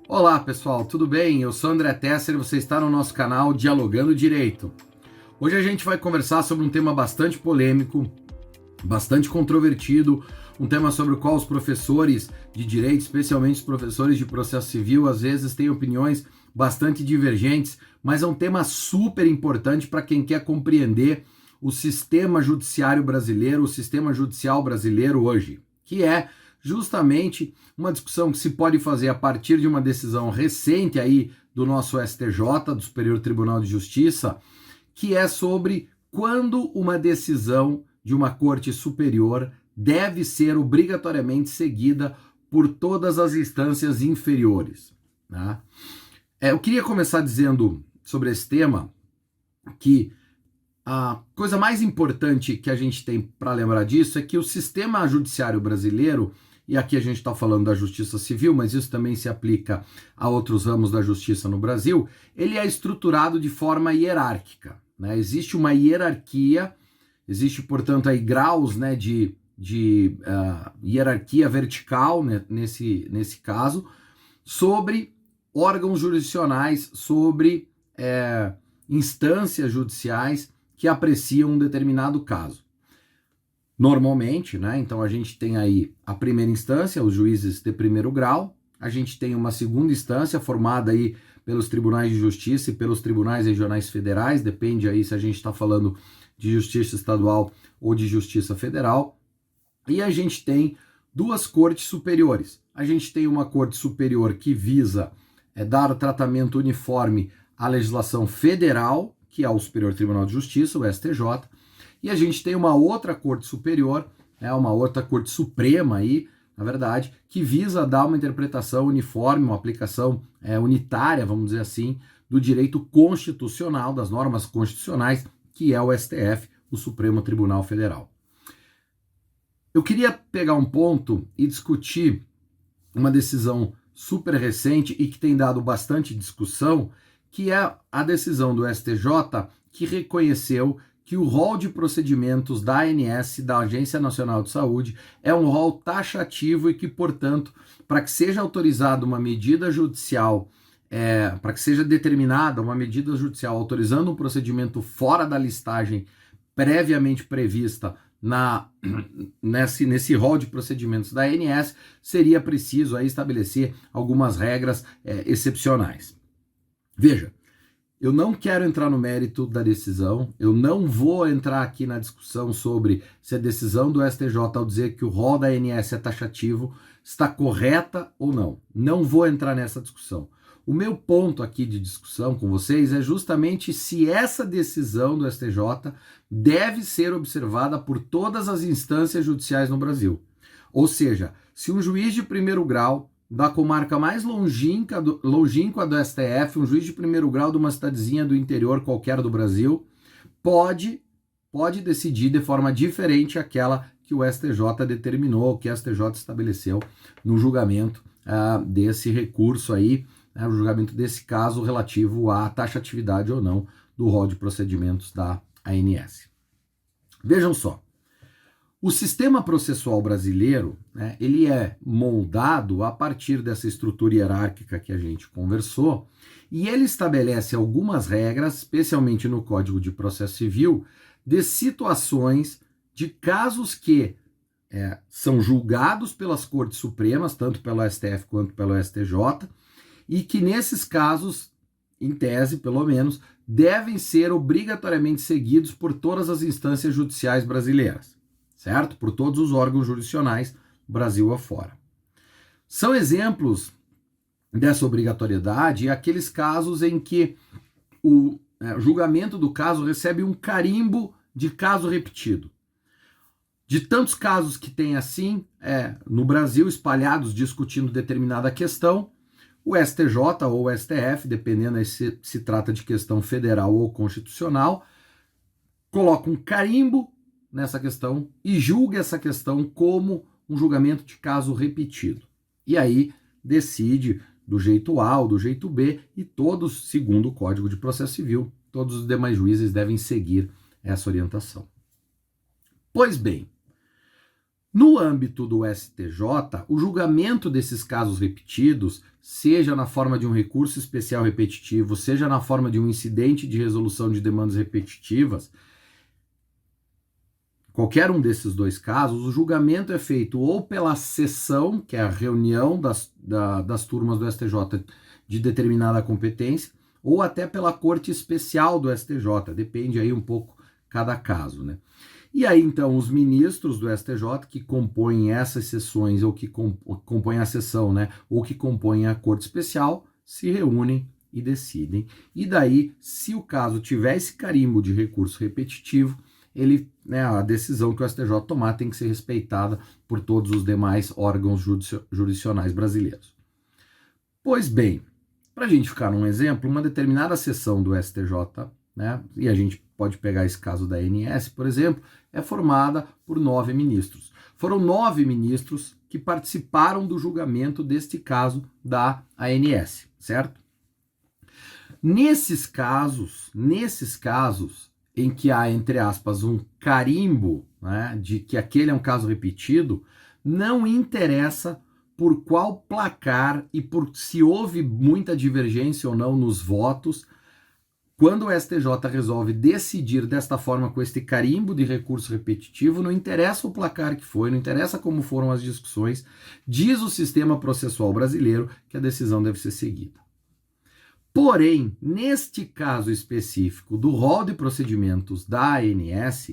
Olá pessoal, tudo bem? Eu sou André Tesser e você está no nosso canal Dialogando Direito. Hoje a gente vai conversar sobre um tema bastante polêmico, bastante controvertido, um tema sobre o qual os professores de direito, especialmente os professores de processo civil, às vezes têm opiniões bastante divergentes, mas é um tema super importante para quem quer compreender o sistema judiciário brasileiro, o sistema judicial brasileiro hoje, que é justamente uma discussão que se pode fazer a partir de uma decisão recente aí do nosso STJ, do Superior Tribunal de Justiça, que é sobre quando uma decisão de uma corte superior deve ser obrigatoriamente seguida por todas as instâncias inferiores, né? Eu queria começar dizendo sobre esse tema que a coisa mais importante que a gente tem para lembrar disso é que o sistema judiciário brasileiro, e aqui a gente está falando da justiça civil, mas isso também se aplica a outros ramos da justiça no Brasil, ele é estruturado de forma hierárquica, né? Existe uma hierarquia, existe, portanto, aí graus, né, de hierarquia vertical, né, nesse caso, sobre órgãos jurisdicionais, sobre instâncias judiciais que apreciam um determinado caso. Normalmente, né, então a gente tem aí a primeira instância, os juízes de primeiro grau, a gente tem uma segunda instância formada aí pelos tribunais de justiça e pelos tribunais regionais federais, depende aí se a gente está falando de justiça estadual ou de justiça federal, e a gente tem duas cortes superiores. A gente tem uma corte superior que visa dar tratamento uniforme à legislação federal, que é o Superior Tribunal de Justiça, o STJ, e a gente tem uma outra corte superior, uma outra corte suprema aí, na verdade, que visa dar uma interpretação uniforme, uma aplicação unitária, vamos dizer assim, do direito constitucional, das normas constitucionais, que é o STF, o Supremo Tribunal Federal. Eu queria pegar um ponto e discutir uma decisão super recente e que tem dado bastante discussão, que é a decisão do STJ que reconheceu que o rol de procedimentos da ANS, da Agência Nacional de Saúde, é um rol taxativo e que, portanto, para que seja autorizada uma medida judicial, para que seja determinada uma medida judicial autorizando um procedimento fora da listagem previamente prevista nesse rol de procedimentos da ANS, seria preciso aí estabelecer algumas regras excepcionais. Veja, eu não quero entrar no mérito da decisão, eu não vou entrar aqui na discussão sobre se a decisão do STJ ao dizer que o rol da ANS é taxativo está correta ou não. Não vou entrar nessa discussão. O meu ponto aqui de discussão com vocês é justamente se essa decisão do STJ deve ser observada por todas as instâncias judiciais no Brasil. Ou seja, se um juiz de primeiro grau da comarca mais longínqua do STF, um juiz de primeiro grau de uma cidadezinha do interior qualquer do Brasil, pode decidir de forma diferente aquela que o STJ determinou, que o STJ estabeleceu no julgamento desse recurso aí, o julgamento desse caso relativo à taxatividade ou não do rol de procedimentos da ANS. Vejam só. O sistema processual brasileiro, né, ele é moldado a partir dessa estrutura hierárquica que a gente conversou, e ele estabelece algumas regras, especialmente no Código de Processo Civil, de situações de casos que são julgados pelas Cortes Supremas, tanto pelo STF quanto pelo STJ, e que nesses casos, em tese pelo menos, devem ser obrigatoriamente seguidos por todas as instâncias judiciais brasileiras. Certo? Por todos os órgãos jurisdicionais, Brasil afora. São exemplos dessa obrigatoriedade aqueles casos em que o julgamento do caso recebe um carimbo de caso repetido. De tantos casos que tem assim, no Brasil, espalhados discutindo determinada questão, o STJ ou o STF, dependendo se trata de questão federal ou constitucional, coloca um carimbo nessa questão e julga essa questão como um julgamento de caso repetido. E aí decide do jeito A ou do jeito B, e todos, segundo o Código de Processo Civil, todos os demais juízes devem seguir essa orientação. Pois bem, no âmbito do STJ, o julgamento desses casos repetidos, seja na forma de um recurso especial repetitivo, seja na forma de um incidente de resolução de demandas repetitivas, qualquer um desses dois casos, o julgamento é feito ou pela sessão, que é a reunião das turmas do STJ de determinada competência, ou até pela corte especial do STJ, depende aí um pouco cada caso, né? E aí, então, os ministros do STJ que compõem essas sessões, ou que compõem a sessão, né, ou que compõem a corte especial, se reúnem e decidem. E daí, se o caso tiver esse carimbo de recurso repetitivo, a decisão que o STJ tomar tem que ser respeitada por todos os demais órgãos jurisdicionais brasileiros. Pois bem, para a gente ficar num exemplo, uma determinada sessão do STJ, né, e a gente pode pegar esse caso da ANS, por exemplo, é formada por 9 ministros. Foram 9 ministros que participaram do julgamento deste caso da ANS, certo? Nesses casos em que há, entre aspas, um carimbo, né, de que aquele é um caso repetido, não interessa por qual placar e por se houve muita divergência ou não nos votos. Quando o STJ resolve decidir desta forma com este carimbo de recurso repetitivo, não interessa o placar que foi, não interessa como foram as discussões, diz o sistema processual brasileiro que a decisão deve ser seguida. Porém, neste caso específico do rol de procedimentos da ANS,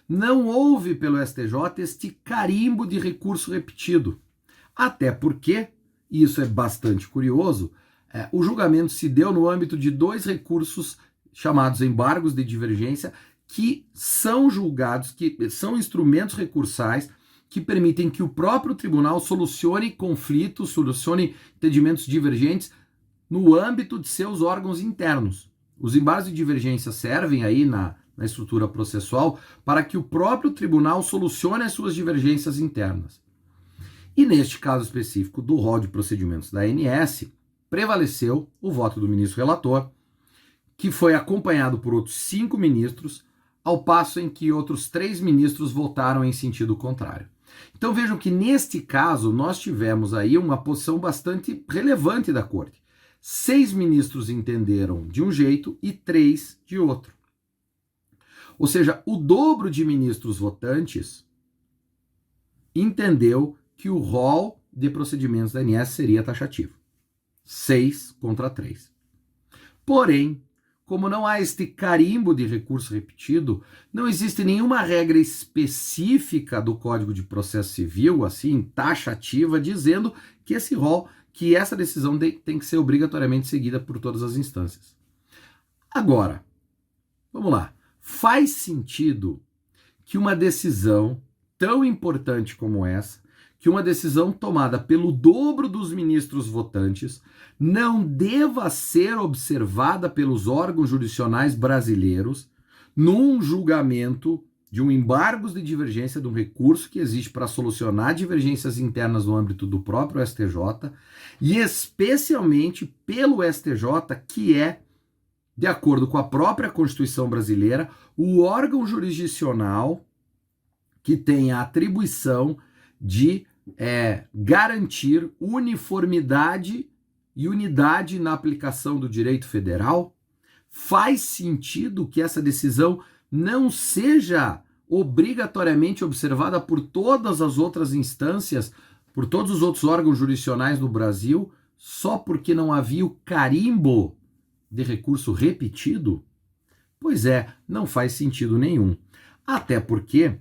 não houve pelo STJ este carimbo de recurso repetido. Até porque, e isso é bastante curioso, o julgamento se deu no âmbito de 2 recursos chamados embargos de divergência, que são julgados, que são instrumentos recursais que permitem que o próprio tribunal solucione conflitos, solucione entendimentos divergentes no âmbito de seus órgãos internos. Os embargos de divergência servem aí na estrutura processual para que o próprio tribunal solucione as suas divergências internas. E neste caso específico do rol de procedimentos da ANS, prevaleceu o voto do ministro relator, que foi acompanhado por outros 5 ministros, ao passo em que outros 3 ministros votaram em sentido contrário. Então vejam que neste caso nós tivemos aí uma posição bastante relevante da corte. 6 ministros entenderam de um jeito e 3 de outro. Ou seja, o dobro de ministros votantes entendeu que o rol de procedimentos da ANS seria taxativo. 6 contra 3. Porém, como não há este carimbo de recurso repetido, não existe nenhuma regra específica do Código de Processo Civil, assim, taxativa, dizendo que esse rol, que essa decisão tem que ser obrigatoriamente seguida por todas as instâncias. Agora, vamos lá. Faz sentido que uma decisão tão importante como essa, que uma decisão tomada pelo dobro dos ministros votantes não deva ser observada pelos órgãos jurisdicionais brasileiros num julgamento de um embargo de divergência, de um recurso que existe para solucionar divergências internas no âmbito do próprio STJ, e especialmente pelo STJ, que é, de acordo com a própria Constituição brasileira, o órgão jurisdicional que tem a atribuição de garantir uniformidade e unidade na aplicação do direito federal. Faz sentido que essa decisão não seja obrigatoriamente observada por todas as outras instâncias, por todos os outros órgãos jurisdicionais do Brasil, só porque não havia o carimbo de recurso repetido? Pois é, não faz sentido nenhum. Até porque,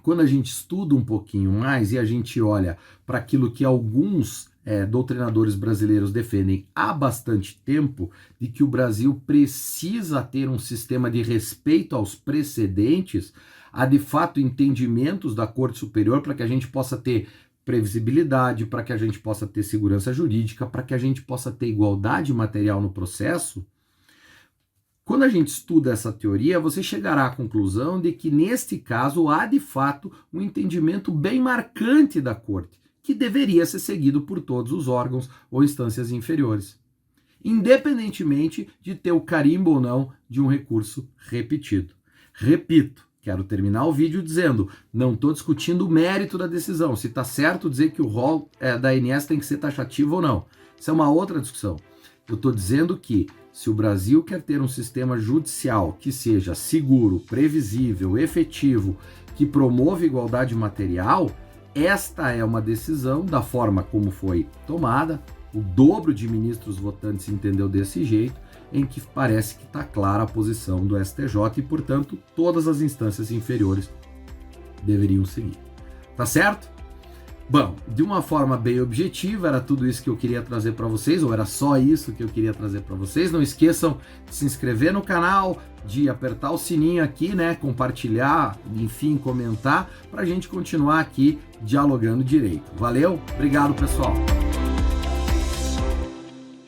quando a gente estuda um pouquinho mais e a gente olha para aquilo que alguns doutrinadores brasileiros defendem há bastante tempo, de que o Brasil precisa ter um sistema de respeito aos precedentes, há de fato entendimentos da Corte Superior para que a gente possa ter previsibilidade, para que a gente possa ter segurança jurídica, para que a gente possa ter igualdade material no processo. Quando a gente estuda essa teoria, você chegará à conclusão de que, neste caso, há de fato um entendimento bem marcante da Corte, que deveria ser seguido por todos os órgãos ou instâncias inferiores, independentemente de ter o carimbo ou não de um recurso repetido. Repito, Quero terminar o vídeo dizendo, não estou discutindo o mérito da decisão, se está certo dizer que o rol da ANS tem que ser taxativo ou não. Isso é uma outra discussão. Eu estou dizendo que se o Brasil quer ter um sistema judicial que seja seguro, previsível, efetivo, que promova igualdade material, esta é uma decisão da forma como foi tomada, o dobro de ministros votantes entendeu desse jeito, em que parece que está clara a posição do STJ e, portanto, todas as instâncias inferiores deveriam seguir. Tá certo? Bom, de uma forma bem objetiva, era tudo isso que eu queria trazer para vocês, ou era só isso que eu queria trazer para vocês. Não esqueçam de se inscrever no canal, de apertar o sininho aqui, né, compartilhar, enfim, comentar, para a gente continuar aqui dialogando direito. Valeu? Obrigado, pessoal!